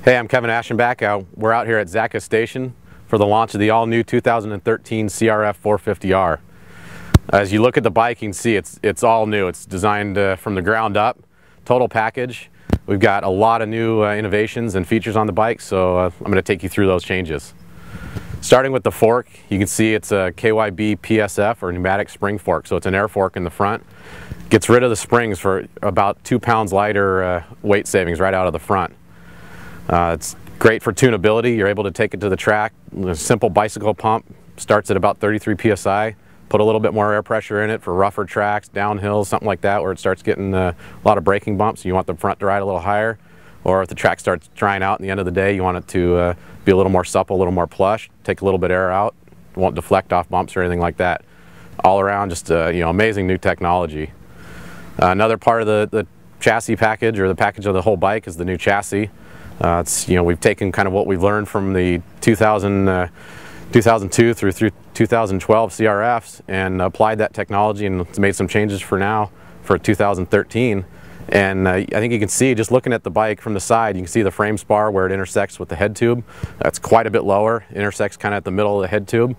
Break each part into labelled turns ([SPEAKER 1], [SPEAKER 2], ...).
[SPEAKER 1] Hey, I'm Kevin Aschenbach. We're out here at Zaka Station for the launch of the all-new 2013 CRF450R. As you look at the bike, you can see it's all new. It's designed from the ground up, total package. We've got a lot of new innovations and features on the bike, so I'm going to take you through those changes. Starting with the fork, you can see it's a KYB PSF, or pneumatic spring fork, so it's an air fork in the front. Gets rid of the springs for about 2 pounds lighter weight savings right out of the front. It's great for tunability. You're able to take it to the track. A simple bicycle pump starts at about 33 psi. Put a little bit more air pressure in it for rougher tracks, downhills, something like that, where it starts getting a lot of braking bumps. You want the front to ride a little higher, or if the track starts drying out at the end of the day, you want it to be a little more supple, a little more plush. Take a little bit of air out. It won't deflect off bumps or anything like that. All around, just amazing new technology. Another part of the chassis package, or the package of the whole bike, is the new chassis. We've taken kind of what we've learned from the 2002 through 2012 CRFs and applied that technology, and it's made some changes for 2013. And I think you can see, just looking at the bike from the side, you can see the frame spar where it intersects with the head tube. That's quite a bit lower, intersects kind of at the middle of the head tube.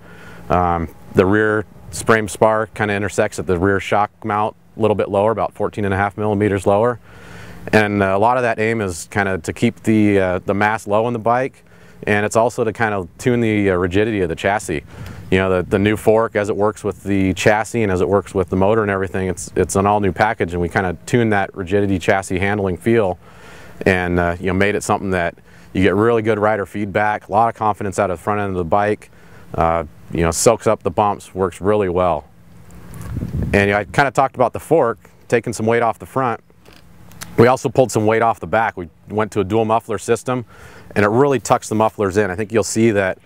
[SPEAKER 1] The rear frame spar kind of intersects at the rear shock mount a little bit lower, about 14.5 millimeters lower. And a lot of that aim is kind of to keep the mass low on the bike, and it's also to kind of tune the rigidity of the chassis. The new fork, as it works with the chassis and as it works with the motor and everything, it's an all new package, and we kind of tune that rigidity chassis handling feel, and made it something that you get really good rider feedback, a lot of confidence out of the front end of the bike. Soaks up the bumps, works really well. And I kind of talked about the fork, taking some weight off the front. We also pulled some weight off the back. We went to a dual muffler system, and it really tucks the mufflers in. I think you'll see that,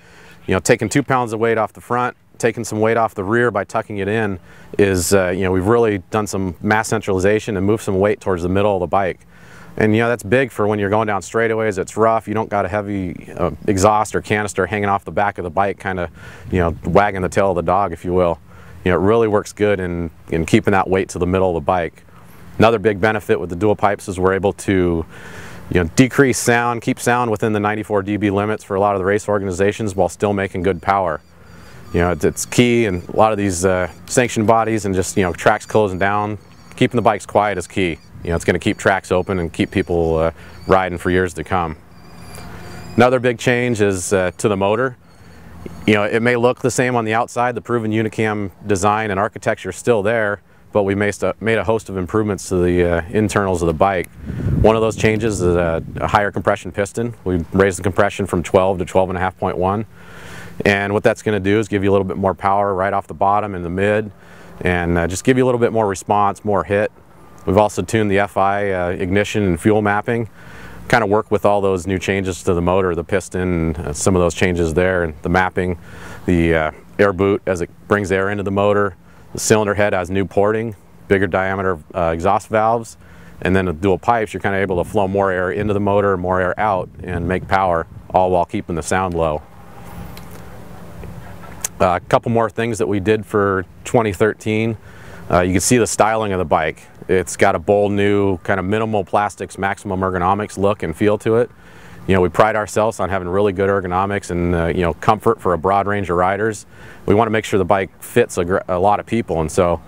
[SPEAKER 1] taking 2 pounds of weight off the front, taking some weight off the rear by tucking it in is, we've really done some mass centralization and moved some weight towards the middle of the bike. And that's big for when you're going down straightaways. It's rough. You don't got a heavy exhaust or canister hanging off the back of the bike, kind of, wagging the tail of the dog, if you will. It really works good in keeping that weight to the middle of the bike. Another big benefit with the dual pipes is we're able to decrease sound, keep sound within the 94 dB limits for a lot of the race organizations while still making good power. It's key in a lot of these sanctioned bodies, and just tracks closing down, keeping the bikes quiet is key. It's going to keep tracks open and keep people riding for years to come. Another big change is to the motor. It may look the same on the outside. The proven Unicam design and architecture is still there, but we made a host of improvements to the internals of the bike. One of those changes is a higher compression piston. We raised the compression from 12 to 12.5.1, and what that's going to do is give you a little bit more power right off the bottom in the mid, and just give you a little bit more response, more hit. We've also tuned the FI ignition and fuel mapping, kind of work with all those new changes to the motor, the piston, some of those changes there, and the mapping, the air boot as it brings air into the motor. The cylinder head has new porting, bigger diameter exhaust valves, and then the dual pipes, you're kind of able to flow more air into the motor, more air out, and make power, all while keeping the sound low. A couple more things that we did for 2013. You can see the styling of the bike. It's got a bold new kind of minimal plastics, maximum ergonomics look and feel to it. We pride ourselves on having really good ergonomics and comfort for a broad range of riders. We want to make sure the bike fits a lot of people, and so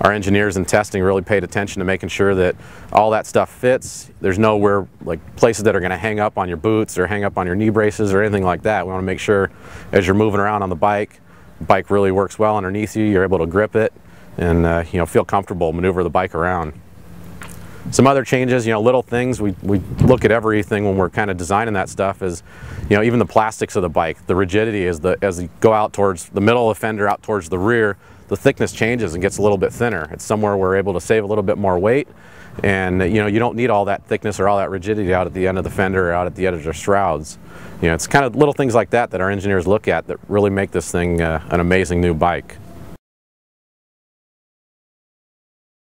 [SPEAKER 1] our engineers in testing really paid attention to making sure that all that stuff fits. There's nowhere like places that are going to hang up on your boots or hang up on your knee braces or anything like that. We want to make sure as you're moving around on the bike really works well underneath you. You're able to grip it and feel comfortable, maneuver the bike around. Some other changes, little things, we look at everything when we're kind of designing that stuff, is, even the plastics of the bike, the rigidity as you go out towards the middle of the fender, out towards the rear, the thickness changes and gets a little bit thinner. It's somewhere we're able to save a little bit more weight, and you don't need all that thickness or all that rigidity out at the end of the fender or out at the edge of the shrouds. It's kind of little things like that that our engineers look at that really make this thing an amazing new bike.